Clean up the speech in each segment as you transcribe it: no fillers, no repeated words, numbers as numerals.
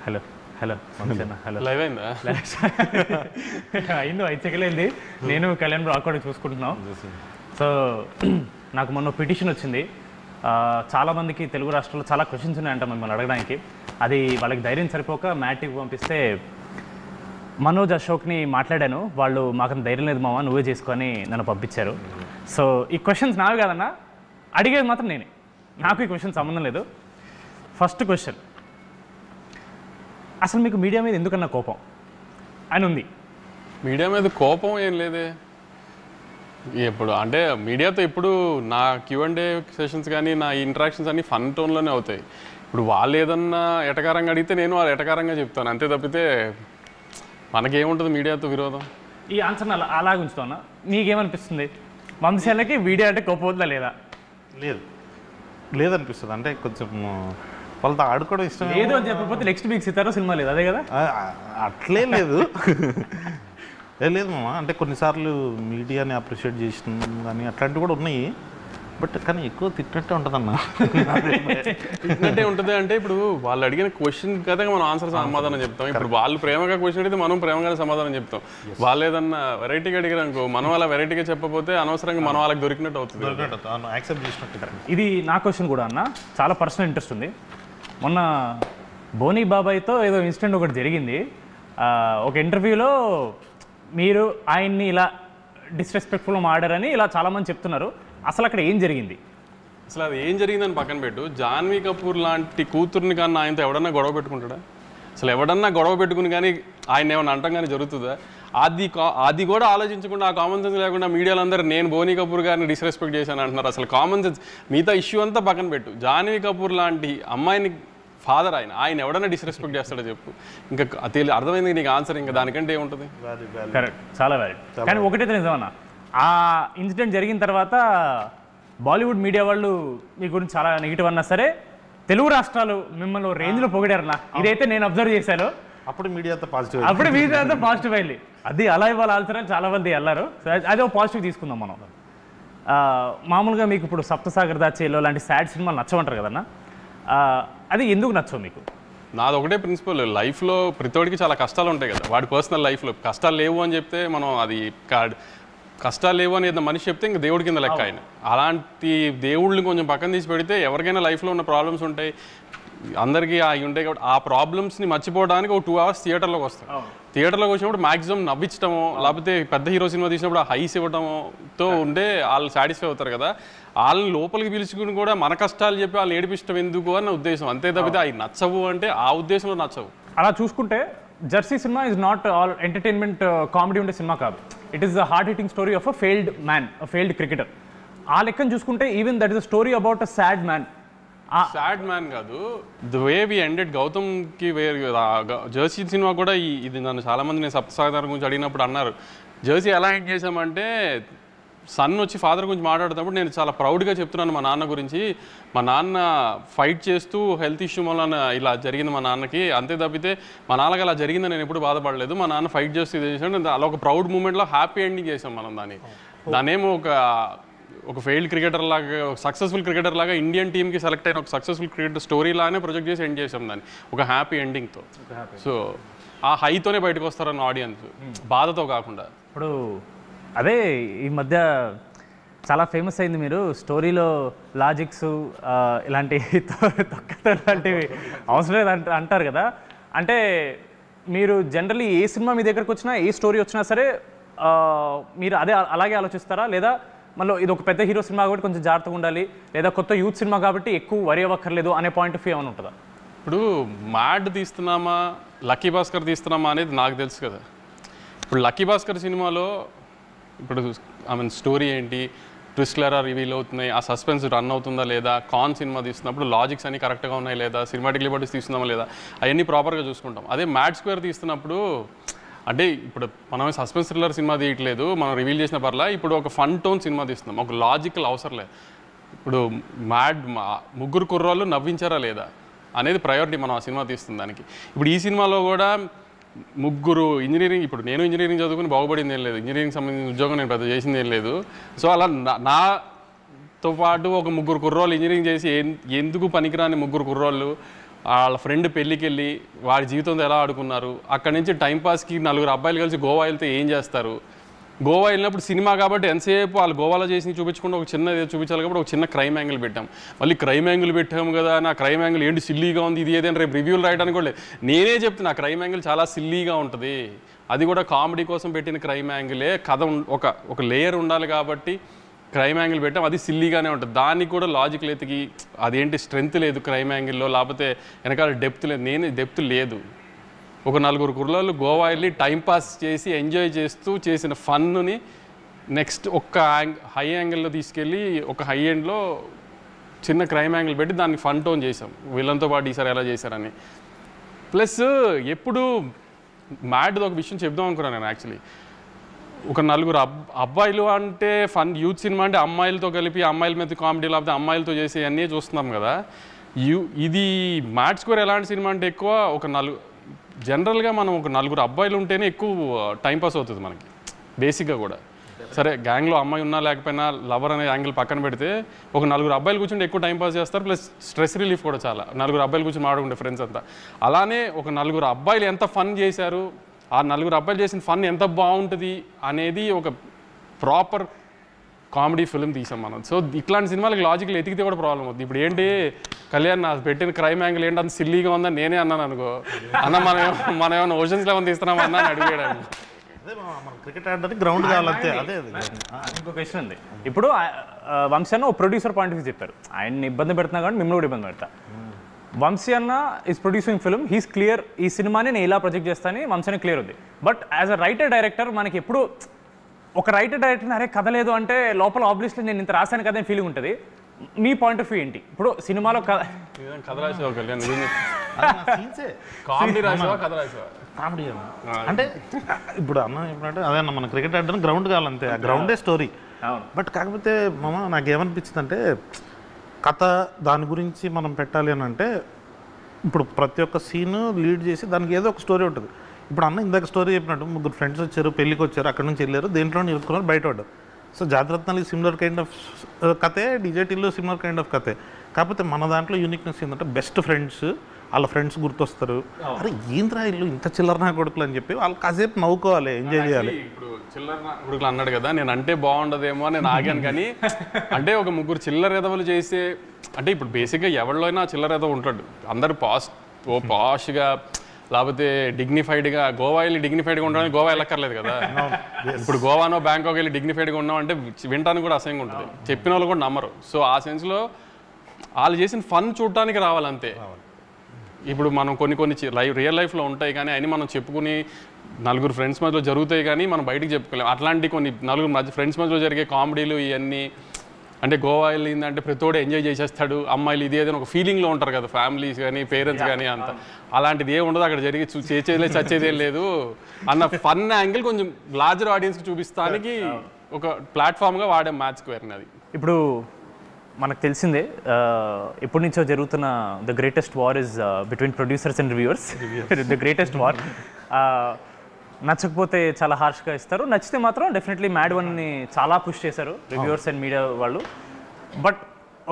Hello hello hello live అయిందా? అయిందో 5 సెకండ్లు అయింది. నేను కళ్యాణ్ బ్రో అక్కడ చూసుకుంటున్నాం. సో నాకు మొన్న పిటిషన్ వచ్చింది. చాలామందికి తెలుగు రాష్ట్రాల్లో చాలా క్వశ్చన్స్ ఉన్నాయంట మిమ్మల్ని అడగడానికి. అది వాళ్ళకి ధైర్యం సరిపోక మ్యాట్కి పంపిస్తే మనోజ్ అశోక్ని మాట్లాడాను. వాళ్ళు మాకు ధైర్యం లేదు మామ, నువ్వే చేసుకొని నన్ను పంపించారు. సో ఈ క్వశ్చన్స్ నావి కాదన్నా, అడిగేది మాత్రం నేనే. నాకు ఈ క్వశ్చన్ సంబంధం లేదు. ఫస్ట్ క్వశ్చన్, అసలు మీకు మీడియా మీద ఎందుకన్నా కోపం అని ఉంది? మీడియా మీద కోపం ఏం లేదే. ఎప్పుడు అంటే మీడియాతో ఇప్పుడు నా Q&A సెషన్స్ కానీ నా ఇంటరాక్షన్స్ అన్నీ ఫన్ టోన్లోనే అవుతాయి. ఇప్పుడు వాళ్ళు ఏదన్నా ఎటకారంగా అడిగితే నేను వాళ్ళు ఎటకారంగా చెప్తాను, అంతే తప్పితే మనకేముంటుంది మీడియాతో విరోధం. ఈ ఆన్సర్ని అలాగే ఉంచుతాను. మీకేమనిపిస్తుంది, వంశశాలకి మీడియా అంటే కోపం వద్దా లేదా? లేదనిపిస్తుంది. అంటే కొంచెం వాళ్ళతో ఆడుకోవడం ఇష్టం లేదు అని చెప్పకపోతే నెక్స్ట్ వీక్ సితారా సినిమా లేదు, అదే కదా? అట్లే లేదు. లేదు మామ, అంటే కొన్నిసార్లు మీడియాని అప్రిషియేట్ చేసిన కానీ అట్లాంటివి కూడా ఉన్నాయి. బట్ కానీ ఎక్కువ తిట్టినట్టే ఉంటుంది అన్న. తిట్టినట్టే ఉంటుంది అంటే ఇప్పుడు వాళ్ళు అడిగిన క్వశ్చన్ కదా మనం ఆన్సర్ సమాధానం చెప్తాం. ఇప్పుడు వాళ్ళు ప్రేమగా క్వశ్చన్ అడిగితే మనం ప్రేమగానే సమాధానం చెప్తాం. వాళ్ళు ఏదన్నా వెరైటీగా అడిగారు అనుకో, మనం అలా వెరైటీగా చెప్పకపోతే అనవసరంగా మనం వాళ్ళకి దొరికినట్టు అవుతుంది. యాక్సెప్ట్ చేసినట్టు. ఇది నా క్వశ్చన్ కూడా అన్న, చాలా పర్సనల్ ఇంట్రెస్ట్ ఉంది. మొన్న బోనీ బాబాయ్తో ఏదో ఇన్సిడెంట్ ఒకటి జరిగింది. ఒక ఇంటర్వ్యూలో మీరు ఆయన్ని ఇలా డిస్రెస్పెక్ట్ఫుల్గా మాడారని ఇలా చాలామంది చెప్తున్నారు. అసలు అక్కడ ఏం జరిగింది? అసలు అది ఏం జరిగిందని పక్కన పెట్టు, జాన్వీ కపూర్ లాంటి కూతుర్ని కానీ ఆయనతో ఎవడన్నా గొడవ పెట్టుకుంటాడా? అసలు ఎవడన్నా గొడవ పెట్టుకుని కానీ ఆయన ఏమన్నా అంటాం కానీ జరుగుతుందా? అది కూడా ఆలోచించకుండా, ఆ కామన్ సెన్స్ లేకుండా మీడియాలో అందరూ నేను బోనీ కపూర్ గారిని డిస్రెస్పెక్ట్ చేశాను అంటున్నారు. అసలు కామన్ సెన్స్ మిగతా ఇష్యూ అంతా పక్కన పెట్టు, జాన్వీ కపూర్ లాంటి అమ్మాయిని ఫాదర్ ఆయన ఎవడన్నా డిస్రెస్పెక్ట్ చేస్తాడో చెప్పు. ఇంకా అర్థమైంది నీకు ఆన్సర్, ఇంకా దానికంటే ఏముంటుంది? కరెక్ట్, చాలా వ్యాలిడ్. కానీ ఒకటైతే నిజమన్నా, ఆ ఇన్సిడెంట్ జరిగిన తర్వాత బాలీవుడ్ మీడియా వాళ్ళు మీ గురించి చాలా నెగిటివ్ అన్నా సరే, తెలుగు రాష్ట్రాలు మిమ్మల్ని రేంజ్లో పొగిడారన్నా. ఇదైతే నేను అబ్జర్వ్ చేశాను. అప్పుడు మీడియాతో పాజిటివ్, అప్పుడు మీడియాతో పాజిటివ్ అయింది. అది అలా ఇవాళ ఆల్సరని చాలా మంది వెళ్ళారు. అదే ఒక పాజిటివ్ తీసుకుందాం మనం. మామూలుగా మీకు ఇప్పుడు సప్తసాగర్ దాచేలో లాంటి సాడ్ సినిమాలు నచ్చమంటారు కదన్నా, అది ఎందుకు నచ్చవు మీకు? నాది ఒకటే ప్రిన్సిపల్, లైఫ్లో ప్రతివాడికి చాలా కష్టాలు ఉంటాయి కదా. వాడి పర్సనల్ లైఫ్లో కష్టాలు లేవు అని చెప్తే మనం అది కష్టాలు లేవు అని ఏదైనా మనిషి చెప్తే ఇంకా దేవుడి కింద లెక్క ఆయన. అలాంటి దేవుళ్ళని కొంచెం పక్కన తీసి పెడితే ఎవరికైనా లైఫ్లో ఉన్న ప్రాబ్లమ్స్ ఉంటాయి, అందరికీ అవి ఉంటాయి కాబట్టి ఆ ప్రాబ్లమ్స్ని మర్చిపోవడానికి ఒక 2 hours థియేటర్లోకి వస్తాం. థియేటర్లోకి వచ్చినప్పుడు మ్యాక్సిమం నవ్వించడమో లేకపోతే పెద్ద హీరో సినిమా తీసినప్పుడు ఆ హైస్ ఇవ్వడంతో ఉండే వాళ్ళు సాటిస్ఫై అవుతారు కదా. వాళ్ళని లోపలికి పిలుచుకుని కూడా మన కష్టాలు చెప్పి వాళ్ళు ఏడిపించడం ఎందుకు అని నా ఉద్దేశం, అంతే తప్పితే అవి నచ్చవు అంటే ఆ ఉద్దేశంలో నచ్చవు. అలా చూసుకుంటే జెర్సీ సినిమా is not all entertainment comedy ఉండే సినిమా కాదు. It is the heart hitting story of a failed man, a failed cricketer. ఆ లెక్కను చూసుకుంటే even that is a story about a sad man. Sad man కాదు, ద వే వి ఎండెడ్ గౌతమ్కి Jersey సినిమా కూడా ఇది నన్ను చాలామంది నేను సప్తసాగర్ గురించి అడిగినప్పుడు అన్నారు, జెర్సీ ఎలా ఎండ్ చేసామంటే సన్ వచ్చి ఫాదర్ గురించి మాట్లాడుతున్నప్పుడు నేను చాలా ప్రౌడ్గా చెప్తున్నాను మా నాన్న గురించి. మా నాన్న ఫైట్ చేస్తూ హెల్త్ ఇష్యూ వలన ఇలా జరిగింది మా నాన్నకి, అంతే తప్పితే మా నాన్నకి అలా జరిగిందని నేను ఎప్పుడు బాధపడలేదు. మా నాన్న ఫైట్ చేస్తూ ఇది చేసాడు, అలా ఒక ప్రౌడ్ మూమెంట్లో హ్యాపీ ఎండింగ్ చేసాం మనం దానేమో ఒక ఫెయిల్డ్ క్రికెటర్ లాగా, సక్సెస్ఫుల్ క్రికెటర్ లాగా ఇండియన్ టీమ్కి సెలెక్ట్ అయిన ఒక సక్సెస్ఫుల్ క్రికెటర్ స్టోరీ లాగానే ప్రొజెక్ట్ చేసి ఎండ్ చేసాం దాన్ని ఒక హ్యాపీ ఎండింగ్తో. సో ఆ హైతోనే బయటకు వస్తారన్న ఆడియన్స్, బాధతో కాకుండా. ఇప్పుడు అదే ఈ మధ్య చాలా ఫేమస్ అయింది, మీరు స్టోరీలో లాజిక్స్ ఇలాంటి లాంటివి అవసరం లేదు అంటారు కదా. అంటే మీరు జనరల్లీ ఏ సినిమా మీ దగ్గరకు వచ్చినా, ఏ స్టోరీ వచ్చినా సరే మీరు అలాగే ఆలోచిస్తారా? లేదా మళ్ళీ ఇది ఒక పెద్ద హీరో సినిమా కాబట్టి కొంచెం జాగ్రత్తగా ఉండాలి, లేదా కొత్త యూత్ సినిమా కాబట్టి ఎక్కువ వరి అవ్వక్కర్లేదు అనే పాయింట్ ఆఫ్ వ్యూ ఏమైనా ఉంటుందా? ఇప్పుడు మ్యాడ్ తీస్తున్నామా లక్కీ భాస్కర్ తీస్తున్నామా అనేది నాకు తెలుసు కదా. ఇప్పుడు లక్కీ భాస్కర్ సినిమాలో ఇప్పుడు స్టోరీ ఏంటి, ట్విస్ట్లు ఎలా రివీల్ అవుతున్నాయి, ఆ సస్పెన్స్ రన్ అవుతుందా లేదా, కాన్ సినిమా తీస్తున్నప్పుడు లాజిక్స్ అన్ని కరెక్ట్గా ఉన్నాయి లేదా, సినిమాటిక్ లిబర్టీస్ తీస్తున్నామా లేదా, అవన్నీ ప్రాపర్గా చూసుకుంటాం. అదే మ్యాడ్ స్క్వేర్ తీస్తున్నప్పుడు అంటే ఇప్పుడు మనం సస్పెన్స్ థ్రిల్లర్ సినిమా తీయట్లేదు, మనం రివీల్ చేసిన పర్లా, ఇప్పుడు ఒక ఫన్ టోన్ సినిమా తీస్తున్నాం, ఒక లాజికల్ అవసరం లేదు. ఇప్పుడు ముగ్గురు కుర్రాళ్ళు నవ్వించారా లేదా అనేది ప్రయారిటీ మనం ఆ సినిమా తీస్తుంది దానికి. ఇప్పుడు ఈ సినిమాలో కూడా ముగ్గురు ఇంజనీరింగ్, ఇప్పుడు నేను ఇంజనీరింగ్ చదువుకుని బాగుపడింది ఏం లేదు, ఇంజనీరింగ్ సంబంధించిన ఉద్యోగం నేను పెద్ద చేసింది ఏం లేదు. సో అలా నాతో పాటు ఒక ముగ్గురు కుర్రోళ్ళు ఇంజనీరింగ్ చేసి ఎందుకు పనికిరాని ముగ్గురు కుర్రోళ్ళు వాళ్ళ ఫ్రెండ్ పెళ్ళికి వెళ్ళి వాడి జీవితంతో ఎలా ఆడుకున్నారు, అక్కడి నుంచి టైంపాస్కి 4 అబ్బాయిలు కలిసి గోవా వెళ్తే ఏం చేస్తారు, గోవా వెళ్ళినప్పుడు సినిమా కాబట్టి ఎంతసేపు వాళ్ళు గోవాలో చేసి చూపించకుండా ఒక చిన్న చూపించాలి కాబట్టి ఒక చిన్న క్రైమ్ యాంగిల్ పెట్టాం. మళ్ళీ క్రైమ్ యాంగిల్ పెట్టాము కదా, నా క్రైమ్ యాంగిల్ ఏంటి సిల్లీగా ఉంది, ఇది ఏదైనా రేపు రివ్యూలు రాయడానికి కూడా నేనే చెప్తున్నా క్రైమ్ యాంగిల్ చాలా సిల్లీగా ఉంటుంది, అది కూడా కామెడీ కోసం పెట్టిన క్రైమ్ యాంగిలే, కథ ఒక లేయర్ ఉండాలి కాబట్టి క్రైమ్ యాంగిల్ పెట్టాం, అది సిల్లీగానే ఉంటుంది. దానికి కూడా లాజిక్ లేతికి అదేంటి స్ట్రెంత్ లేదు క్రైమ్ యాంగిల్లో, లేకపోతే వెనకాల డెప్త్ లేదు, డెప్త్ లేదు. ఒక 4 కుర్రాళ్ళు గోవా వెళ్ళి టైంపాస్ చేసి ఎంజాయ్ చేస్తూ చేసిన ఫన్నుని నెక్స్ట్ హై యాంగిల్లో తీసుకెళ్ళి ఒక హై ఎండ్లో చిన్న క్రైమ్ యాంగిల్ పెట్టి దాన్ని ఫన్ టోన్ చేసాం వీళ్ళంతో పాటు ఈసారి ఎలా చేశారని. ప్లస్ ఎప్పుడు మ్యాడ్ది ఒక విషయం చెప్దాం అనుకున్నాను నేను యాక్చువల్లీ. ఒక 4 అబ్బాయిలు అంటే ఫన్ యూత్ సినిమా అంటే అమ్మాయిలతో కలిపి అమ్మాయిల మీద కామెడీ లేకపోతే అమ్మాయిలతో చేసే అన్నీ చూస్తున్నాం కదా. ఇది మ్యాడ్ స్క్వేర్ ఎలాంటి సినిమా అంటే ఎక్కువ ఒక జనరల్గా మనం ఒక 4 అబ్బాయిలు ఉంటేనే ఎక్కువ టైంపాస్ అవుతుంది మనకి బేసిక్గా కూడా. సరే గ్యాంగ్లో అమ్మాయి ఉన్నా లేకపోయినా లవర్ అనే యాంగిల్ పక్కన పెడితే ఒక 4 అబ్బాయిలు కూర్చుంటే ఎక్కువ టైంపాస్ చేస్తారు, ప్లస్ స్ట్రెస్ రిలీఫ్ కూడా చాలా. 4 అబ్బాయిలు కూర్చొని మాడుకుంటే ఫ్రెండ్స్ అంతా. అలానే ఒక 4 అబ్బాయిలు ఎంత ఫన్ చేశారు, ఆ 4 అబ్బాయిలు చేసిన ఫన్ ఎంత బాగుంటుంది అనేది ఒక ప్రాపర్ కామెడీ ఫిల్మ్ తీసాం మనం. సో ఇట్లాంటి సినిమాలకు లాజిక్లు ఎతికితే కూడా ప్రాబ్లం అవుతుంది. ఇప్పుడు ఏంటి కళ్యాణ్ నాకు పెట్టిన క్రైమ్ యాంగిల్ ఏంటి అంత సిల్లీగా ఉందని నేనే అన్నాను అనుకో, అన్న మనం ఏమైనా ఓషన్స్ లెవెన్ తీస్తున్నాం అన్నా అని అడిగాడు. క్రికెట్ ఆడడానికి గ్రౌండ్ కావాలంతే. అదే ఇంకో క్వశ్చన్ ఉంది. ఇప్పుడు వంశీ అన్న ఒక ప్రొడ్యూసర్ పాయింట్ ఆఫ్ వ్యూ చెప్పారు, ఆయన్ని ఇబ్బంది పెడుతున్నా కానీ మిమ్మల్ని కూడా ఇబ్బంది పెడతా. వంశీ అన్న is producing film, he's clear, ఈ సినిమాని నేను ఇలా ప్రొజెక్ట్ చేస్తానని వంశీ అన్న క్లియర్ ఉంది. But as a writer director మనకి ఎప్పుడు ఒక రైటర్ డైరెక్టర్ అరే కథ లేదు అంటే లోపల ఆబ్వియస్లీ నేను ఇంత రాశాను కదా అని ఫీలింగ్ ఉంటుంది. మీ పాయింట్ ఆఫ్ వ్యూ ఏంటి? ఇప్పుడు సినిమాలో కథ రాసావు కళ్యాణ్, కామెడీ రాసావా కథ రాసావా? కామెడీ అంటే ఇప్పుడు అన్న చెప్పినట్టు అదే అన్న మన క్రికెట్ ఆడడానికి గ్రౌండ్ కావాలంతే, ఆ గ్రౌండే స్టోరీ. బట్ కాకపోతే మామ నాకేమనిపించింది అంటే కథ దాని గురించి మనం పెట్టాలి అని అంటే ఇప్పుడు ప్రతి ఒక్క సీన్ లీడ్ చేసి దానికి ఏదో ఒక స్టోరీ ఉంటుంది. ఇప్పుడు అన్న ఇందాక స్టోరీ చెప్పినట్టు 3 ఫ్రెండ్స్ వచ్చారు, పెళ్ళికి వచ్చారు, అక్కడ నుంచి వెళ్ళారు, దేంట్లో ఇరుక్కున్నారు, బయట పడ్డారు. సో జాతిరత్నాలకి సిమిలర్ కైండ్ ఆఫ్ కథే, డీజేటీలో సిమిలర్ కైండ్ ఆఫ్ కథే. కాకపోతే మన దాంట్లో యూనిక్నెస్ ఏంటంటే బెస్ట్ ఫ్రెండ్స్, వాళ్ళ ఫ్రెండ్స్ గుర్తొస్తారు, అరే ఏంద్రా ఇల్లు ఇంత చిల్లర నా కొడుకులు అని చెప్పి వాళ్ళు కాసేపు నవ్వుకోవాలి, ఎంజాయ్ చేయాలి. ఇప్పుడు చిల్లర నా కొడుకులు అన్నాడు కదా, నేను అంటే బాగుండదేమో నేను ఆగాను. కానీ అంటే ఒక 3 చిల్లర ఎదవలు చేసే అంటే ఇప్పుడు బేసిక్గా ఎవరిలో అయినా చిల్లర ఎదవ ఉంటాడు. అందరూ పాష్గా లేకపోతే డిగ్నిఫైడ్గా, గోవా వెళ్ళి డిగ్నిఫైడ్గా ఉండడానికి గోవా వెళ్ళక్కర్లేదు కదా. ఇప్పుడు గోవానో బ్యాంకాక్ వెళ్ళి డిగ్నిఫైడ్గా ఉన్నాం అంటే వినటానికి కూడా అసహ్యంగా ఉంటుంది, చెప్పిన వాళ్ళు కూడా నమ్మరు. సో ఆ సెన్స్లో వాళ్ళు చేసిన ఫన్ చూడటానికి రావాలంతే. ఇప్పుడు మనం కొన్ని రియల్ లైఫ్లో ఉంటాయి కానీ అన్నీ మనం చెప్పుకుని 4 ఫ్రెండ్స్ మధ్యలో జరుగుతాయి కానీ మనం బయటికి చెప్పుకోలేము. అట్లాంటి కొన్ని 4 ఫ్రెండ్స్ మధ్యలో జరిగే కామెడీలు ఇవన్నీ అంటే గోవా వెళ్ళిందంటే ప్రతిోడు ఎంజాయ్ చేసేస్తాడు, అమ్మాయిలు ఇది ఏదైనా ఒక ఫీలింగ్లో ఉంటారు కదా ఫ్యామిలీస్ కానీ పేరెంట్స్ కానీ, అంత అలాంటిది ఏమి ఉండదు అక్కడ జరిగి చేసేదే చచ్చేదేం లేదు అన్న ఫన్ యాంగిల్ కొంచెం లార్జర్ ఆడియన్స్కి చూపిస్తానికి ఒక ప్లాట్ఫామ్గా వాడే మ్యాడ్ స్క్వేర్ని. అది ఇప్పుడు మనకు తెలిసిందే ఎప్పటి నుంచో జరుగుతున్న the greatest war is between producers and reviewers. The greatest war. నచ్చకపోతే చాలా హార్ష్గా ఇస్తారు, నచ్చితే మాత్రం డెఫినెట్లీ మ్యాడ్ వన్ని చాలా పుష్ చేశారు రివ్యూవర్స్ అండ్ మీడియా వాళ్ళు. బట్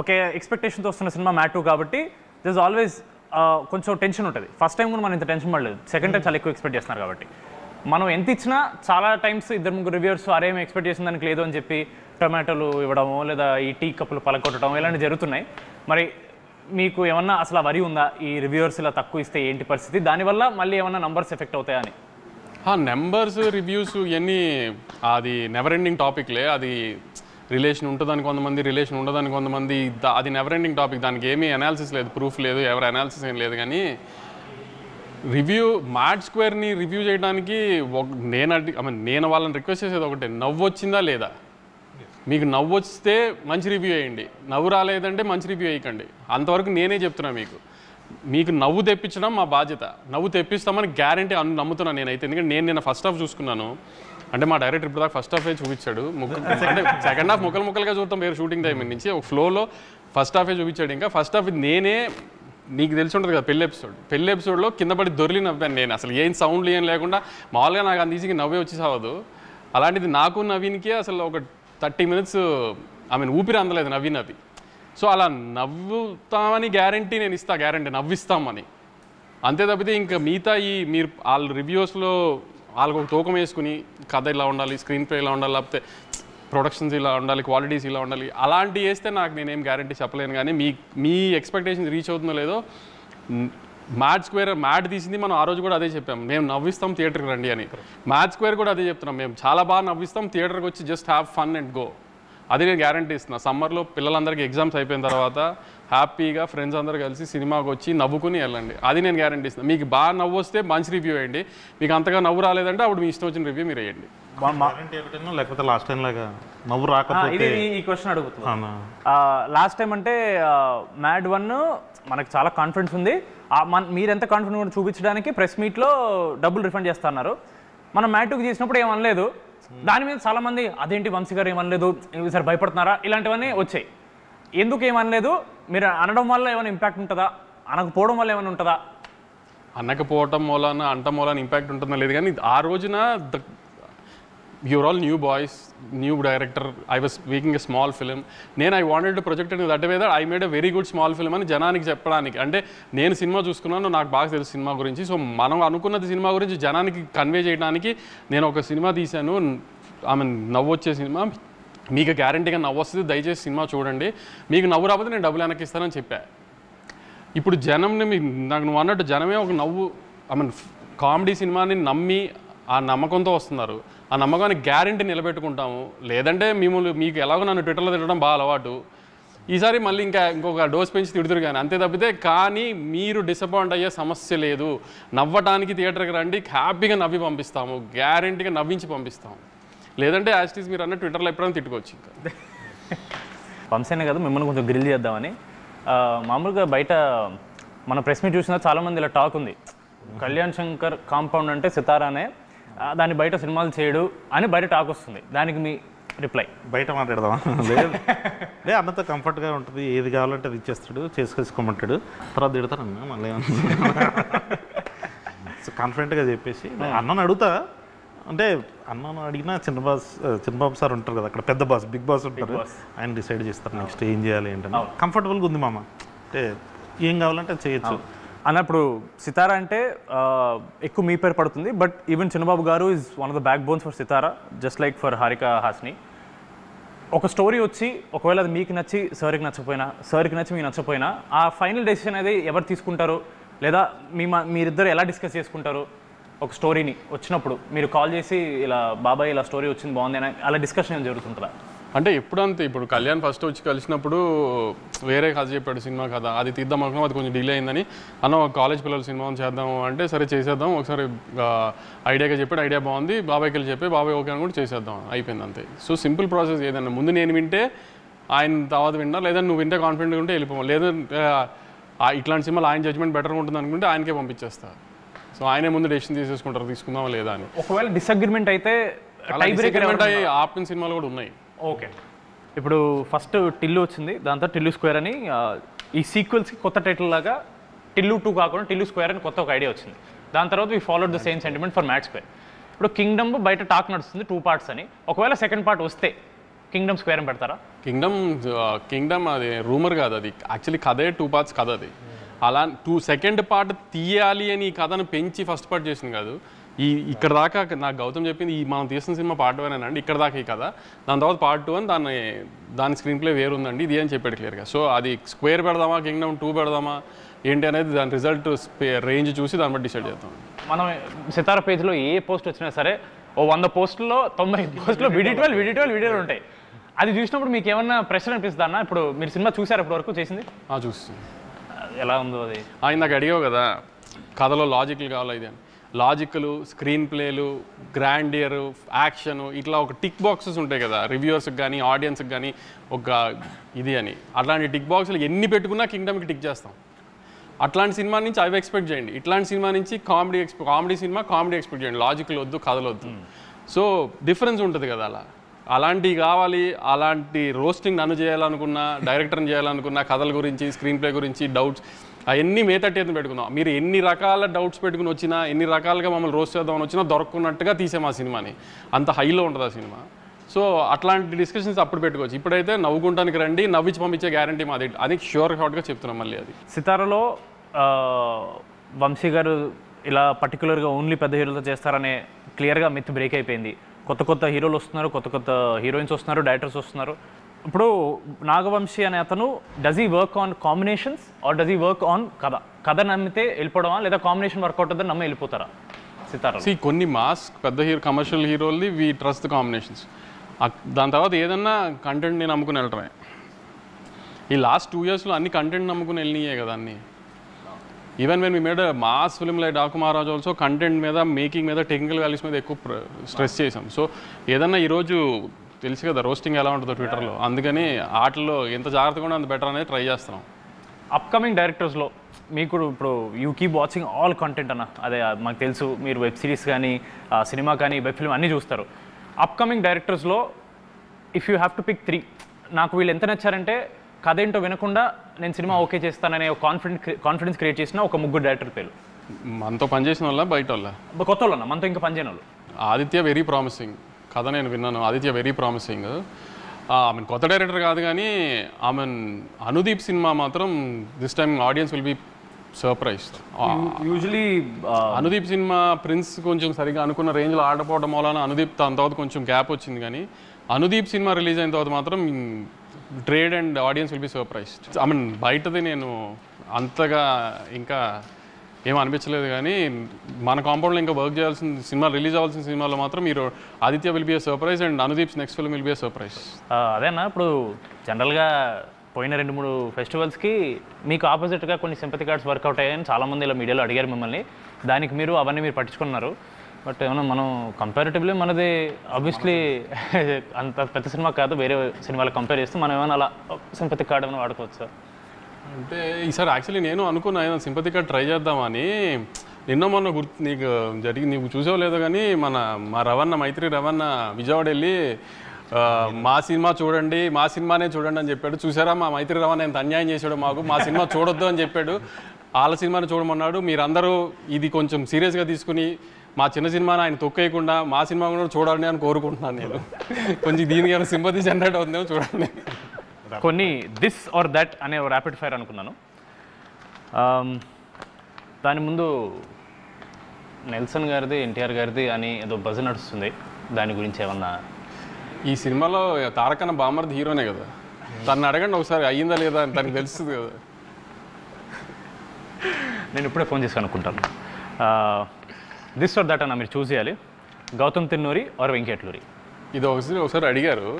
ఒకే ఎక్స్పెక్టేషన్తో వస్తున్న సినిమా మ్యాడ్ 2 కాబట్టి దిస్ ఆల్వేస్ కొంచెం టెన్షన్ ఉంటుంది. ఫస్ట్ టైం కూడా మనం ఇంత టెన్షన్ పడలేదు, సెకండ్ టైం చాలా ఎక్కువ ఎక్స్పెక్ట్ చేస్తున్నారు కాబట్టి మనం ఎంత ఇచ్చినా చాలా టైమ్స్ 2-3 రివ్యూవర్స్ అరేం ఎక్స్పెక్ట్ చేసిన దానికి లేదు అని చెప్పి టొమాటోలు ఇవ్వడము లేదా ఈ టీ కప్పులు పలకొట్టడం ఇలాంటివి జరుగుతున్నాయి. మరి మీకు ఏమన్నా అసలు వరి ఉందా ఈ రివ్యూవర్స్ ఇలా తక్కువ ఇస్తే ఏంటి పరిస్థితి, దానివల్ల మళ్ళీ ఏమన్నా నంబర్స్ ఎఫెక్ట్ అవుతాయని? నెంబర్స్ రివ్యూస్ ఇవన్నీ అది నెవర్ ఎండింగ్ టాపిక్లే. అది రిలేషన్ ఉంటుందని కొంతమంది, రిలేషన్ ఉండదని కొంతమంది, అది నెవర్ ఎండింగ్ టాపిక్. దానికి ఏమీ అనాలిసిస్ లేదు, ప్రూఫ్ లేదు, ఎవరి అనాలిసిస్ ఏం లేదు. కానీ మ్యాడ్ స్క్వేర్ని రివ్యూ చేయడానికి నేను వాళ్ళని రిక్వెస్ట్ చేసేది ఒకటే, నవ్వు వచ్చిందా లేదా. మీకు నవ్వు వస్తే మంచి రివ్యూ వేయండి, నవ్వు రాలేదంటే మంచి రివ్యూ వేయకండి. అంతవరకు నేనే చెప్తున్నా. మీకు నవ్వు తెప్పించడం మా బాధ్యత, నవ్వు తెప్పిస్తామని గ్యారంటీ నమ్ముతున్నాను నేనైతే. ఎందుకంటే నేను ఫస్ట్ హాఫ్ చూసుకున్నాను, అంటే మా డైరెక్టర్ ఇప్పుడు దాకా ఫస్ట్ హాఫే చూపించాడు, అంటే సెకండ్ హాఫ్ ముక్కలుగా చూడటం వేరే షూటింగ్ టైం నుంచి ఒక ఫ్లోలో ఫస్ట్ హాఫే చూపించాడు. ఇంకా ఫస్ట్ హాఫ్ నేనే, నీకు తెలిసి ఉంటుంది కదా పెళ్లి ఎపిసోడ్లో కింద పడి దొరికి నవ్వాను నేను. అసలు ఏం సౌండ్లు ఏం లేకుండా మామూలుగా నాకు అంత ఈజీగా నవ్వే వచ్చి సావదు. అలాంటిది నాకు నవీన్కి అసలు ఒక 30 minutes ఊపిరి అందలేదు నవ్వి. సో అలా నవ్వుతామని గ్యారంటీ నేను ఇస్తా, గ్యారంటీ నవ్విస్తామని. అంతే తప్పితే ఇంకా మిగతా మీరు వాళ్ళ రివ్యూస్లో వాళ్ళకు ఒక తూకం వేసుకుని కథ ఇలా ఉండాలి, స్క్రీన్ ప్లే ఇలా ఉండాలి, లేకపోతే ప్రొడక్షన్స్ ఇలా ఉండాలి, క్వాలిటీస్ ఇలా ఉండాలి, అలాంటివి వేస్తే నాకు నేనేం గ్యారంటీ చెప్పలేను. కానీ మీ ఎక్స్పెక్టేషన్స్ రీచ్ అవుతుందో లేదో. మ్యాడ్ తీసింది మనం ఆ రోజు కూడా అదే చెప్పాం, మేము నవ్విస్తాం థియేటర్కి రండి అని. మ్యాడ్ స్క్వేర్ కూడా అదే చెప్తున్నాం, మేము చాలా బాగా నవ్విస్తాం, థియేటర్కి వచ్చి just have fun and go. అది నేను గ్యారంటీ ఇస్తున్నా. సమ్మర్లో పిల్లలందరికీ ఎగ్జామ్స్ అయిపోయిన తర్వాత హ్యాపీగా ఫ్రెండ్స్ అందరూ కలిసి సినిమాకి వచ్చి నవ్వుకుని వెళ్ళండి. అది నేను గ్యారంటీ ఇస్తున్నాను. మీకు బాగా నవ్వు వస్తే మంచి రివ్యూ వేయండి, మీకు అంతగా నవ్వు రాలేదంటే అప్పుడు మీ ఇష్టం వచ్చిన రివ్యూ మీరు వేయండి. లేకపోతే లాస్ట్ టైం లాగా నవ్వు రాకపోతే ఈ క్వశ్చన్ అడుగుతున్నా. లాస్ట్ టైం అంటే మ్యాడ్ 1 మనకు చాలా కాన్ఫిడెన్స్ ఉంది, మీరు ఎంత కాన్ఫిడెంట్ కూడా చూపించడానికి ప్రెస్ మీట్లో డబ్బులు రిఫండ్ చేస్తున్నారు. మనం మ్యాడ్ 2కి చేసినప్పుడు ఏమనలేదు, దాని మీద చాలా మంది అదేంటి వంశీ గారు ఏమనలేదు, ఈసారి భయపడుతున్నారా, ఇలాంటివన్నీ వచ్చాయి. ఎందుకు ఏమనలేదు? మీరు అనడం వల్ల ఏమైనా ఇంపాక్ట్ ఉంటుందా, అనకపోవడం వల్ల ఏమైనా ఉంటుందా? అనకపోవటం మూలాన అంటం మూలాన ఇంపాక్ట్ ఉంటుందా లేదు, కానీ ఆ రోజున you're all new boys, new director, I was making a small film. I wanted to project it in that way that I made a very good small film అని జనానికి చెప్పడానికి. అంటే నేను సినిమా చూసుకున్నాను, నాకు బాగా తెలుసు సినిమా గురించి. సో మనం అనుకున్నది సినిమా గురించి జనానికి కన్వే చేయడానికి నేను ఒక సినిమా తీశాను. నవ్వు వచ్చే సినిమా, మీకు గ్యారంటీగా నవ్వు వస్తుంది, దయచేసి సినిమా చూడండి, మీకు నవ్వు రాకపోతే నేను డబ్బులు వెనక్కి ఇస్తానని చెప్పా. ఇప్పుడు జనంని నాకు నువ్వు అన్నట్టు జనమే ఒక నవ్వు కామెడీ సినిమాని నమ్మి ఆ నమ్మకంతో వస్తున్నారు. ఆ నమ్మకాన్ని గ్యారంటీ నిలబెట్టుకుంటాము. లేదంటే మీకు ఎలాగో నన్ను ట్విట్టర్లో తిట్టడం బాగా అలవాటు, ఈసారి మళ్ళీ ఇంకొక డోస్ పెంచి తిడుతురు కానీ అంతే తప్పితే. కానీ మీరు డిసప్పాయింట్ అయ్యే సమస్య లేదు. నవ్వటానికి థియేటర్కి రండి, హ్యాపీగా నవ్వి పంపిస్తాము, గ్యారంటీగా నవ్వించి పంపిస్తాము. లేదంటే యాస్టీస్ మీరు అన్న ట్విట్టర్లో ఎప్పుడైనా తిట్టుకోవచ్చు. ఇంకా వంశీనే కదా మిమ్మల్ని కొంచెం గ్రిల్ చేద్దామని. మామూలుగా బయట మన ప్రెస్ మీట్ చూసినా చాలామంది ఇలా టాక్ ఉంది, కళ్యాణ్ శంకర్ కాంపౌండ్ అంటే సితారానే, దాన్ని బయట సినిమాలు చేయడు అని బయట టాక్ వస్తుంది. దానికి మీ రిప్లై? బయట మాట్లాడదామా? లేదు, అన్నతో కంఫర్ట్గా ఉంటుంది, ఏది కావాలంటే అది ఇచ్చేస్తాడు, చేసుకోమంటాడు, తర్వాత తిడతారు అన్న మళ్ళీ సో కాన్ఫిడెంట్గా చెప్పేసి అన్నను అడుగుతా. అంటే అన్నను అడిగినా చిన్నబాబు సార్ ఉంటారు కదా అక్కడ, పెద్ద బాస్, బిగ్ బాస్ ఉంటారు, ఆయన డిసైడ్ చేస్తారు నెక్స్ట్ ఏం చేయాలి ఏంటని. కంఫర్టబుల్గా ఉంది మామ, అంటే ఏం కావాలంటే అది చేయొచ్చు అన్నప్పుడు. సితారా అంటే ఎక్కువ మీ పేరు పడుతుంది, but even Chinnababu garu is one of the backbone for Sitara, just like for Haarika Hassine. ఒక స్టోరీ వచ్చి ఒకవేళ అది మీకు నచ్చి సార్కి నచ్చకపోయినా, సార్కి నచ్చి మీకు నచ్చకపోయినా, ఆ ఫైనల్ డెసిషన్ అనేది ఎవరు తీసుకుంటారు, లేదా మీరిద్దరు ఎలా డిస్కస్ చేసుకుంటారు? ఒక స్టోరీని వచ్చినప్పుడు మీరు కాల్ చేసి ఇలా బాబాయ్ ఇలా స్టోరీ వచ్చింది బాగుంది అని అలా డిస్కషన్ ఏం జరుగుతుంటుందా? అంటే ఎప్పుడంతే, ఇప్పుడు కళ్యాణ్ ఫస్ట్ వచ్చి కలిసినప్పుడు వేరే కథ చెప్పాడు, సినిమా కథ, అది తీద్దాం అనుకున్నాం, అది కొంచెం డిలే అయిందని. కాలేజ్ పిల్లల సినిమా చేద్దాం అంటే సరే చేసేద్దాం, ఒకసారి ఐడియాగా చెప్పాడు, ఐడియా బాగుంది, బాబాయ్కి వెళ్ళి చెప్పి బాబాయ్ ఓకే అని కూడా చేసేద్దాం, అయిపోయింది అంతే. So simple process. ఏదన్నా ముందు నేను వింటే ఆయన తర్వాత విన్నా, లేదా నువ్వు వింటే కాన్ఫిడెంట్గా ఉంటే వెళ్ళిపోవాలి, లేదంటే ఇట్లాంటి సినిమాలు ఆయన జడ్జ్మెంట్ బెటర్గా ఉంటుంది అనుకుంటే ఆయనకే పంపించేస్తా. సో ఆయనే ముందు డెసిషన్ తీసేసుకుంటారు తీసుకుందామా లేదా అని. ఒకవేళ డిసగ్రిమెంట్ అయితే ఆపిన సినిమాలు కూడా ఉన్నాయి. ఓకే, ఇప్పుడు ఫస్ట్ టిల్లు వచ్చింది, దాంతో టిల్లు స్క్వేర్ అని ఈ సీక్వెల్స్కి కొత్త టైటిల్ లాగా టిల్లు 2 కాకుండా టిల్లు స్క్వేర్ అని కొత్త ఒక ఐడియా వచ్చింది. దాని తర్వాత we followed the same sentiment for mad square. ఇప్పుడు కింగ్డమ్ బయట టాక్ నడుస్తుంది 2 పార్ట్స్ అని, ఒకవేళ సెకండ్ పార్ట్ వస్తే కింగ్డమ్ స్క్వేర్ అని పెడతారా? కింగ్డమ్ అది రూమర్ కాదు, అది యాక్చువల్లీ కథే 2 పార్ట్స్ కథ. అది అలా సెకండ్ పార్ట్ తీయాలి అని ఈ కథను పెంచి ఫస్ట్ పార్ట్ చేసింది కాదు. ఇక్కడ దాకా నాకు గౌతమ్ చెప్పింది మనం తీసిన సినిమా పార్ట్ 1 అండి, ఇక్కడ దాకా ఈ కథ, దాని తర్వాత పార్ట్ 2 అని దాని స్క్రీన్ ప్లే వేరు ఉందండి ఇది అని చెప్పాడు క్లియర్గా. సో అది స్క్వేర్ పెడదామా కింగ్డమ్ 2 పెడదామా ఏంటి అనేది దాని రిజల్ట్ రేంజ్ చూసి దాన్ని బట్టి డిసైడ్ చేద్దాం. మనం సితారా పేజ్లో ఏ పోస్ట్ వచ్చినా సరే ఓ 100 పోస్టుల్లో 90 పోస్టులో వీడియోలు ఉంటాయి. అది చూసినప్పుడు మీకు ఏమన్నా ప్రెషర్ అనిపిస్తుందా అన్న? ఇప్పుడు మీరు సినిమా చూసారు ఇప్పటి వరకు చేసింది? చూసి ఎలా ఉందో అది? నాకు అడిగావు కదా కథలో లాజిక్లు కావాలి ఇది అని. లాజిక్లు, స్క్రీన్ ప్లేలు, గ్రాండియర్, యాక్షన్, ఇట్లా ఒక టిక్ బాక్సెస్ ఉంటాయి కదా రివ్యూవర్స్కి కానీ ఆడియన్స్కి కానీ ఒక ఇది అని. అట్లాంటి టిక్ బాక్సులు ఎన్ని పెట్టుకున్నా కింగ్డమ్కి టిక్ చేస్తాం. అట్లాంటి సినిమా నుంచి అవి ఎక్స్పెక్ట్ చేయండి, ఇట్లాంటి సినిమా నుంచి కామెడీ సినిమా కామెడీ ఎక్స్పెక్ట్ చేయండి, లాజిక్లు వద్దు, కథలు వద్దు. సో డిఫరెన్స్ ఉంటుంది కదా. అలాంటివి కావాలి. అలాంటి రోస్టింగ్ నన్ను చేయాలనుకున్నా, డైరెక్టర్ని చేయాలనుకున్నా, కథల గురించి, స్క్రీన్ ప్లే గురించి డౌట్స్ అవన్నీ మేతట్టేది పెట్టుకున్నాం. మీరు ఎన్ని రకాల డౌట్స్ పెట్టుకుని వచ్చినా, ఎన్ని రకాలుగా మమ్మల్ని రోస్ట్ చేద్దామని వచ్చినా దొరకకున్నట్టుగా తీసాం ఆ సినిమాని. అంత హైలో ఉంటుంది ఆ సినిమా. సో అట్లాంటి డిస్కషన్స్ అప్పుడు పెట్టుకోవచ్చు. ఇప్పుడైతే నవ్వుకుంటానికి రండి, నవ్వించి పంపించే గ్యారంటీ మాది అది షార్ట్గా చెప్తున్నాం. మళ్ళీ అది సితారలో వంశీ గారు ఇలా పర్టికులర్గా ఓన్లీ పెద్ద హీరోలతో చేస్తారనే క్లియర్గా మిత్ బ్రేక్ అయిపోయింది. కొత్త కొత్త హీరోలు వస్తున్నారు, కొత్త కొత్త హీరోయిన్స్ వస్తున్నారు, డైరెక్టర్స్ వస్తున్నారు. ఇప్పుడు నాగవంశీ అనే అతను does he work on combinations or does he work on కథ నమ్మితే వెళ్ళిపోవడమా, లేదా కాంబినేషన్ వర్కౌట్ అవుతుందని నమ్మి వెళ్ళిపోతారా సితారా? కొన్ని మాస్ పెద్ద కమర్షియల్ హీరోల్ది వీ ట్రస్ట్ ద కాంబినేషన్స్. దాని తర్వాత ఏదన్నా కంటెంట్ని నమ్ముకుని వెళ్ళటమే. ఈ లాస్ట్ 2 yearsలో అన్ని కంటెంట్ నమ్ముకుని వెళ్ళినాయే కదా అన్నీ. Even when we made mass film like Daaku Maharaj also content మీద, మేకింగ్ మీద, టెక్నికల్ వాల్యూస్ మీద ఎక్కువ స్ట్రెస్ చేసాం. సో ఏదన్నా ఈరోజు తెలుసు కదా రోస్టింగ్ ఎలా ఉంటుందో ట్విట్టర్లో, అందుకని ఆటల్లో ఎంత జాగ్రత్తగా ఉంటే అంత బెటర్ అనేది ట్రై చేస్తున్నాం. అప్కమింగ్ డైరెక్టర్స్లో మీకు ఇప్పుడు you keep watching all content అన్న, అదే మాకు తెలుసు మీరు వెబ్ సిరీస్ కానీ సినిమా కానీ వెబ్ ఫిల్మ్ అన్నీ చూస్తారు. అప్కమింగ్ డైరెక్టర్స్లో if you have to pick 3, నాకు వీళ్ళు ఎంత నచ్చారంటే కథ ఏంటో వినకుండా నేను సినిమా ఓకే చేస్తాననే కాన్ఫిడెన్స్ క్రియేట్ చేసిన ఒక 3 డైరెక్టర్ పేరు. మనతో పనిచేసిన వాళ్ళ బయట వాళ్ళ కొత్త వాళ్ళు మనతో ఇంకా పనిచేయని వాళ్ళు. ఆదిత్య వెరీ ప్రామిసింగ్ కథ నేను విన్నాను. Aditya very promising. ఆమె కొత్త డైరెక్టర్ కాదు కానీ ఆమె అనుదీప్ సినిమా మాత్రం this time audience will be surprise. Usually Anudeep cinema Prince కొంచెం సరిగా అనుకున్న రేంజ్లో ఆడపోవడం వలన అనుదీప్ దాని తర్వాత కొంచెం గ్యాప్ వచ్చింది. కానీ అనుదీప్ సినిమా రిలీజ్ అయిన తర్వాత మాత్రం trade and audience will be surprised. I mean బయటది నేను అంతగా ఇంకా ఏం అనిపించలేదు, కానీ మన కాంపౌండ్లో ఇంకా వర్క్ చేయాల్సిన సినిమా, రిలీజ్ అవ్వాల్సిన సినిమాలో మాత్రం మీరు Aditya will be a surprise and Anudeep's next film will be a surprise. అదేనా ఇప్పుడు జనరల్గా పోయిన 2-3 ఫెస్టివల్స్కి మీకు ఆపోజిట్గా కొన్ని సింపతి కార్డ్స్ వర్కౌట్ అయ్యాయని చాలామంది ఇలా మీడియాలో అడిగారు మిమ్మల్ని. దానికి మీరు అవన్నీ మీరు పట్టించుకున్నారు. బట్ ఏమన్నా మనం కంపారిటివ్లీ మనది ఆబ్వియస్లీ అంత పెద్ద సినిమా కాదు, వేరే సినిమాలు కంపేర్ చేస్తే మనం ఏమైనా అలా సింపతి కార్డ్ ఏమైనా వాడుకోవచ్చు? అంటే ఈసారి యాక్చువల్లీ నేను అనుకున్నా ఏదైనా సింపతి కార్డ్ ట్రై చేద్దామని. నిన్న మొన్న నీకు చూసావు లేదో కానీ మా రవణ మైత్రి రవణ విజయవాడ వెళ్ళి మా సినిమా చూడండి, మా సినిమానే చూడండి అని చెప్పాడు. చూసారా మా మైత్రి రవణ ఎంత అన్యాయం చేశాడు మాకు, మా సినిమా చూడొద్దు అని చెప్పాడు, వాళ్ళ సినిమాని చూడమన్నాడు. మీరందరూ ఇది కొంచెం సీరియస్గా తీసుకుని మా చిన్న సినిమాని ఆయన తొక్కేయకుండా మా సినిమా కూడా చూడాలని అని కోరుకుంటున్నాను నేను. కొంచెం దీనికి ఏమైనా సింపతి జనరేట్ అవుతుందేమో చూడండి. కొన్ని దిస్ ఆర్ దట్ అనే ర్యాపిడ్ ఫైర్ అనుకున్నాను. దాని ముందు నెల్సన్ గారిది, ఎన్టీఆర్ గారిది అని ఏదో బజ్ నడుస్తుంది, దాని గురించి ఏమన్నా? ఈ సినిమాలో తారకన్న బామర్ది హీరోనే కదా, తను అడగండి ఒకసారి అయ్యిందా లేదా అని తనకు తెలుస్తుంది కదా. నేను ఇప్పుడే ఫోన్ చేసి అనుకుంటాను. దిస్ ఆర్ దట్ అన్న మీరు చూస్ చేయాలి, గౌతమ్ తిన్నూరి ఆర్ వెంకటలూరి. ఇది ఒకసారి అడిగారు.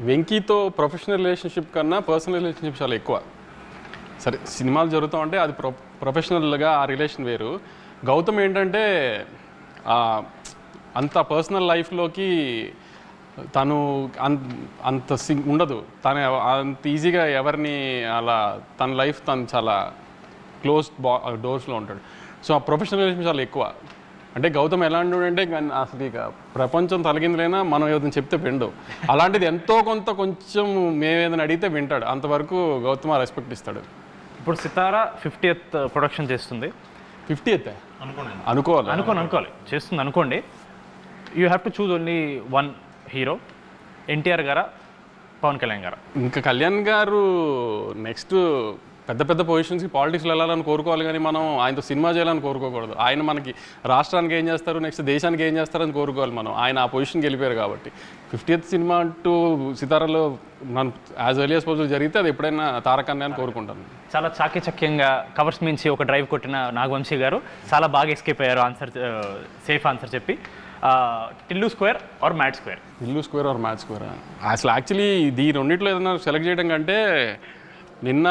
వెంకీతో ప్రొఫెషనల్ రిలేషన్షిప్ కన్నా పర్సనల్ రిలేషన్షిప్ చాలా ఎక్కువ. సరే సినిమాలు జరుగుతూ ఉంటే అది ప్రొఫెషనల్గా ఆ రిలేషన్ వేరు. గౌతమ్ ఏంటంటే అంత పర్సనల్ లైఫ్లోకి తను అంత ఉండదు, తను అంత ఈజీగా ఎవరిని అలా తన లైఫ్ తను చాలా క్లోజ్డ్ డోర్స్లో ఉంటాడు. సో ఆ ప్రొఫెషనల్ రిలేషన్ చాలా ఎక్కువ. అంటే గౌతమ్ ఎలాంటి అంటే అసలు ఇక ప్రపంచం తలగిందులైనా మనం ఏదైనా చెప్తే విండు, అలాంటిది ఎంతో కొంచెం మేమేదైనా అడిగితే వింటాడు. అంతవరకు గౌతమ్ రెస్పెక్ట్ ఇస్తాడు. ఇప్పుడు సితారా 50th ప్రొడక్షన్ చేస్తుంది. 50th అనుకోవాలి చేస్తుంది అనుకోండి. You have to choose only 1 hero, NTR గారా పవన్ కళ్యాణ్ గారా? ఇంకా కళ్యాణ్ గారు నెక్స్ట్ పెద్ద పొజిషన్స్కి పాలిటిక్స్లో వెళ్ళాలని కోరుకోవాలి, కానీ మనం ఆయనతో సినిమా చేయాలని కోరుకోకూడదు. ఆయన మనకి రాష్ట్రానికి ఏం చేస్తారు, నెక్స్ట్ దేశానికి ఏం చేస్తారని కోరుకోవాలి మనం. ఆయన ఆ పొజిషన్కి వెళ్ళిపోయారు కాబట్టి 50th సినిమా అంటూ సితారాలో మనం యాజ్ ఎర్లీ యాజ్ పాసిబుల్ జరిగితే అది ఎప్పుడైనా తారకన్నే అని కోరుకుంటాను. చాలా చాకచక్యంగా కవర్స్ మించి ఒక డ్రైవ్ కొట్టిన నాగవంశీ గారు చాలా బాగా ఎస్కేప్ అయ్యారు ఆన్సర్, సేఫ్ ఆన్సర్ చెప్పి. Tillu Square or Mad Square? Tillu Square or Mad Square? అసలు యాక్చువల్లీ ఈ రెండింటిలో ఏదైనా సెలెక్ట్ చేయడం కంటే నిన్న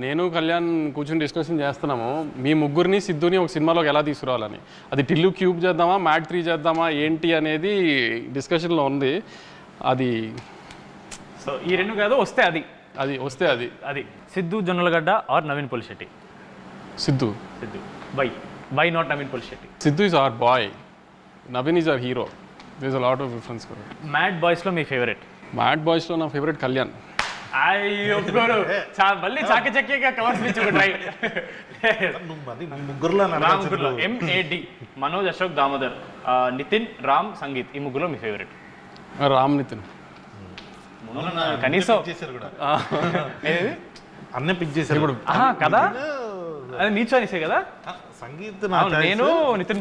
నేను కళ్యాణ్ కూర్చొని డిస్కషన్ చేస్తున్నాము, మీ ముగ్గురిని సిద్ధుని ఒక సినిమాలోకి ఎలా తీసుకురావాలని. అది టిల్లు క్యూబ్ చేద్దామా, మ్యాట్ 3 చేద్దామా ఏంటి అనేది డిస్కషన్లో ఉంది. అది సో ఈ 2 కాదు, వస్తే అది Siddhu Jonnalagadda or Naveen Polishetty? Siddhu. Why not Naveen Polishetty? Siddhu is our boy, Naveen is our hero. There is a lot of difference. Mad బాయ్స్లో మీ ఫేవరెట్? మ్యాడ్ బాయ్స్లో నా ఫేవరెట్ కళ్యాణ్. అయ్యో ఒప్పుకోరు. మళ్ళీ చాకచక్యంగా కవర్స్ నుంచి ఒక ట్రై. ముగ్గురులో MAD, మనోజ్, అశోక్, దామోదర్, నితిన్, రామ్, సంగీత్, ఈ ముగ్గురులో మీ ఫేవరెట్? రామ్ నితిన్. కనీసం అన్నీ పిక్ చేశారు ఇప్పుడు కదా, అది నీ చాయిసే కదా. సంగీత్ నేను నితిన్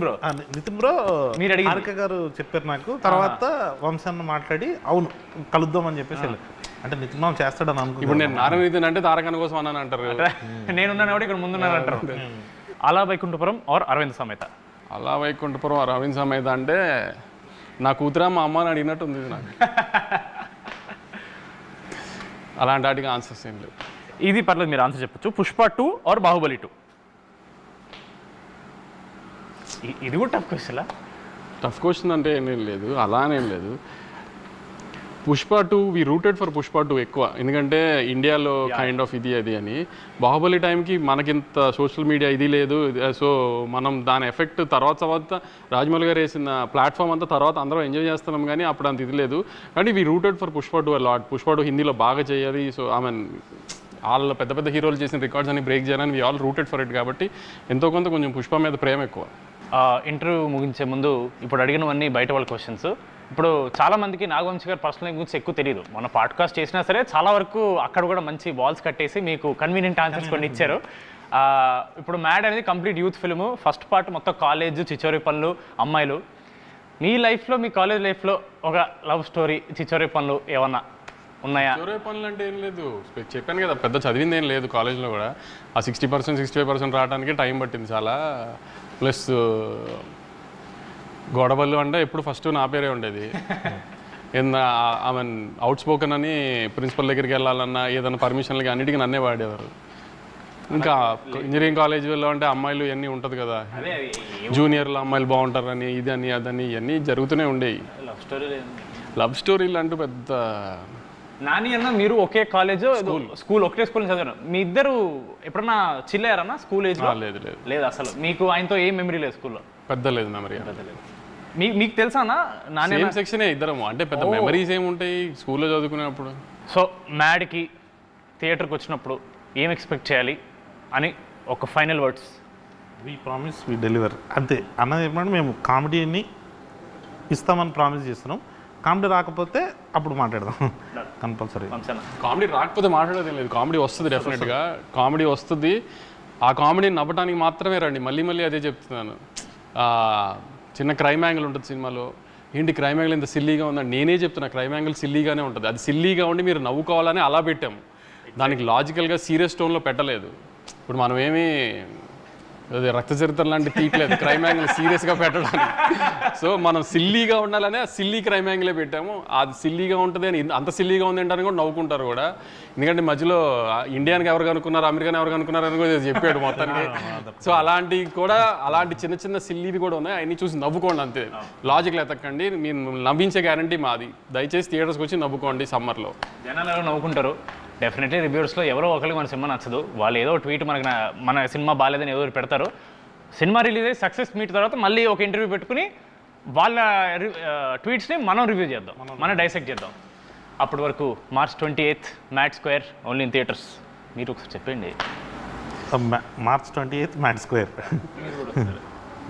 బ్రో మీరు అడిగి హారిక గారు చెప్పారు నాకు. తర్వాత వంశాన్ని మాట్లాడి అవును కలుద్దాం అని చెప్పేసి అంటే నితిన్ మామ చేస్తాడని అనుకో. ఇప్పుడు నేను నారాయణ నితిన్ అంటే తారకన్న కోసం అన్నాను అంటారు. నేనున్నాను కాబట్టి ఇక్కడ ముందున్నాను అంటారు. అలా వైకుంఠపురం ఆర్ అరవింద్ సమేత? అలా వైకుంఠపురం అరవింద్ సమేత అంటే నా కూతురా మా అమ్మని అడిగినట్టు ఉంది నాకు. అలాంటి వాటికి ఆన్సర్స్ ఏం లేవు. ఇది పర్లేదు, మీరు ఆన్సర్ చెప్పచ్చు. పుష్ప 2 ఆర్ బాహుబలి 2? ఇది కూడా టఫ్ క్వశ్చన్. టఫ్ క్వశ్చన్ అంటే ఏం లేదు, అలానేం లేదు. పుష్ప 2 వి రూటెడ్ ఫర్ పుష్ప 2 ఎక్కువ, ఎందుకంటే ఇండియాలో కైండ్ ఆఫ్ ఇది అది అని. బాహుబలి టైంకి మనకింత సోషల్ మీడియా ఇది లేదు, సో మనం దాని ఎఫెక్ట్ తర్వాత రాజమౌళి గారు వేసిన ప్లాట్ఫామ్ అంతా తర్వాత అందరం ఎంజాయ్ చేస్తున్నాం, కానీ అప్పుడు అంత ఇది లేదు. కానీ we rooted for Pushpa 2 lot. Pushpa 2 హిందీలో బాగా చేయాలి, సో ఐ మీన్ వాళ్ళ పెద్ద హీరోలు చేసిన రికార్డ్స్ అని బ్రేక్ చేయాలని we all rooted for it. కాబట్టి ఎంతో కొంత కొంచెం పుష్ప మీద ప్రేమ ఎక్కువ. ఇంటర్వ్యూ ముగించే ముందు ఇప్పుడు అడిగినవన్నీ బయట వాళ్ళ క్వశ్చన్స్. ఇప్పుడు చాలామందికి నాగవంశీ గారు పర్సనల్ గురించి ఎక్కువ తెలియదు. మన పాడ్కాస్ట్ చేసినా సరే చాలా వరకు అక్కడ కూడా మంచి వాల్స్ కట్టేసి మీకు కన్వీనియంట్ ఆన్సర్స్ కొన్ని ఇచ్చారు. ఇప్పుడు మ్యాడ్ అనేది complete youth film. First part మొత్తం కాలేజ్, చిచోరి పనులు, అమ్మాయిలు. మీ లైఫ్లో, మీ కాలేజ్ లైఫ్లో ఒక లవ్ స్టోరీ, చిచోరి పనులు ఏమన్నా ఉన్నాయా? చిచోరి పనులు అంటే ఏం లేదు, చెప్పాను కదా, పెద్ద చదివింది ఏం లేదు. కాలేజ్లో కూడా ఆ 60% 65% రావడానికి టైం పట్టింది చాలా. ప్లస్ గొడవలు అంటే ఎప్పుడు ఫస్ట్ నా పేరే ఉండేది. ఐ మీన్ అవుట్ స్పోకెన్ అని ప్రిన్సిపల్ దగ్గరికి వెళ్ళాలన్నా ఏదైనా పర్మిషన్లకి అన్నిటికీ నన్నే వాడేవారు. ఇంకా ఇంజనీరింగ్ కాలేజీలో అంటే అమ్మాయిలు ఇవన్నీ ఉంటుంది కదా, జూనియర్లు అమ్మాయిలు బాగుంటారని ఇది అని అదని ఇవన్నీ జరుగుతూనే ఉండేవి. లవ్ స్టోరీలు అంటూ పెద్ద. నాని అన్న మీరు ఒకే కాలేజ్, స్కూల్ ఒకటే స్కూల్ చదివారు. మీ ఇద్దరు ఎప్పుడన్నా చిల్ అయ్యారన్నా స్కూల్ ఏజ్? లేదు లేదు అసలు. మీకు ఆయనతో ఏం మెమరీ లేదు స్కూల్లో? పెద్ద లేదు మెమరీ. మీకు తెలుసా అన్న? నాని సేమ్ సెక్షనే ఇద్దరము, అంటే పెద్ద మెమరీస్ ఏముంటాయి స్కూల్లో చదువుకునేప్పుడు. సో మ్యాడ్కి థియేటర్కి వచ్చినప్పుడు ఏం ఎక్స్పెక్ట్ చేయాలి అని ఒక final words? We promise we deliver, అంతే. అన్నది ఏమంటే మేము కామెడీని ఇస్తామని ప్రామిస్ చేస్తున్నాం. కామెడీ రాకపోతే అప్పుడు మాట్లాడదాం కంపల్సరీ. కామెడీ రాకపోతే మాట్లాడేది లేదు, కామెడీ వస్తుంది డెఫినెట్గా. కామెడీ వస్తుంది, ఆ కామెడీని నవ్వడానికి మాత్రమే రండి. మళ్ళీ అదే చెప్తున్నాను. చిన్న క్రైమ్ యాంగిల్ ఉంటుంది సినిమాలో, ఏంటి క్రైమ్ యాంగిల్ ఇంత సిల్లీగా ఉందని నేనే చెప్తున్నా. క్రైమ్ యాంగిల్ సిల్లీగానే ఉంటుంది, అది సిల్లీగా ఉండి మీరు నవ్వుకోవాలని అలా పెట్టాము. దానికి లాజికల్గా సీరియస్ టోన్లో పెట్టలేదు. ఇప్పుడు మనం ఏమీ అది రక్త చరిత్ర లాంటి తీయట్లేదు క్రైమ్ యాంగిల్ సీరియస్గా పెట్టడానికి. సో మనం సిల్లీగా ఉండాలనే సిల్లీ క్రైమ్ యాంగిలే పెట్టాము. అది సిల్లీగా ఉంటుంది అని, అంత సిల్లీగా ఉంది అంటారని కూడా నవ్వుకుంటారు కూడా. ఎందుకంటే మధ్యలో ఇండియానికి ఎవరు కనుక్కున్నారు, అమెరికాని ఎవరు కనుక్కున్నారు అని కూడా చెప్పాడు మొత్తానికి. సో అలాంటి చిన్న సిల్లీవి కూడా ఉన్నాయి, అవన్నీ చూసి నవ్వుకోండి అంతే. లాజిక్లు ఎతకండి, మీరు నవ్వించే గ్యారంటీ మాది. దయచేసి థియేటర్స్కి వచ్చి నవ్వుకోండి సమ్మర్లో. జనాలు నవ్వుకుంటారు డెఫినెట్లీ. రివ్యూస్లో ఎవరో ఒకరికి మన సినిమా నచ్చదు, వాళ్ళు ఏదో ట్వీట్ మన సినిమా బాగాలేదని ఏదో పెడతారు. సినిమా రిలీజ్ అయ్యి సక్సెస్ మీట్ తర్వాత మళ్ళీ ఒక ఇంటర్వ్యూ పెట్టుకుని వాళ్ళ ట్వీట్స్ని మనం రివ్యూ చేద్దాం, మనం డైసెక్ట్ చేద్దాం. అప్పటి వరకు March 28th mad square, only in theatres. మీరు ఒకసారి చెప్పండి. March 28th mad square.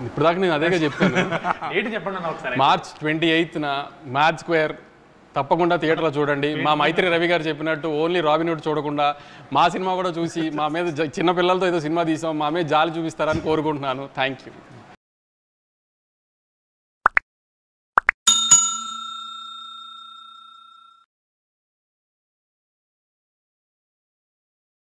ఇప్పుడు దాకా నేను అదేగా చెప్పాను. ఏంటి చెప్పండి అన్న ఒకసారి. March 28th మ్యాడ్ స్క్వేర్ తప్పకుండా థియేటర్లో చూడండి. మా మైత్రి రవి గారు చెప్పినట్టు ఓన్లీ రాబిన్ హుడ్ చూడకుండా మా సినిమా కూడా చూసి మా మీద చిన్న పిల్లలతో ఏదో సినిమా తీసాం, మా మీద జాలి చూపిస్తారని కోరుకుంటున్నాను. Thank you.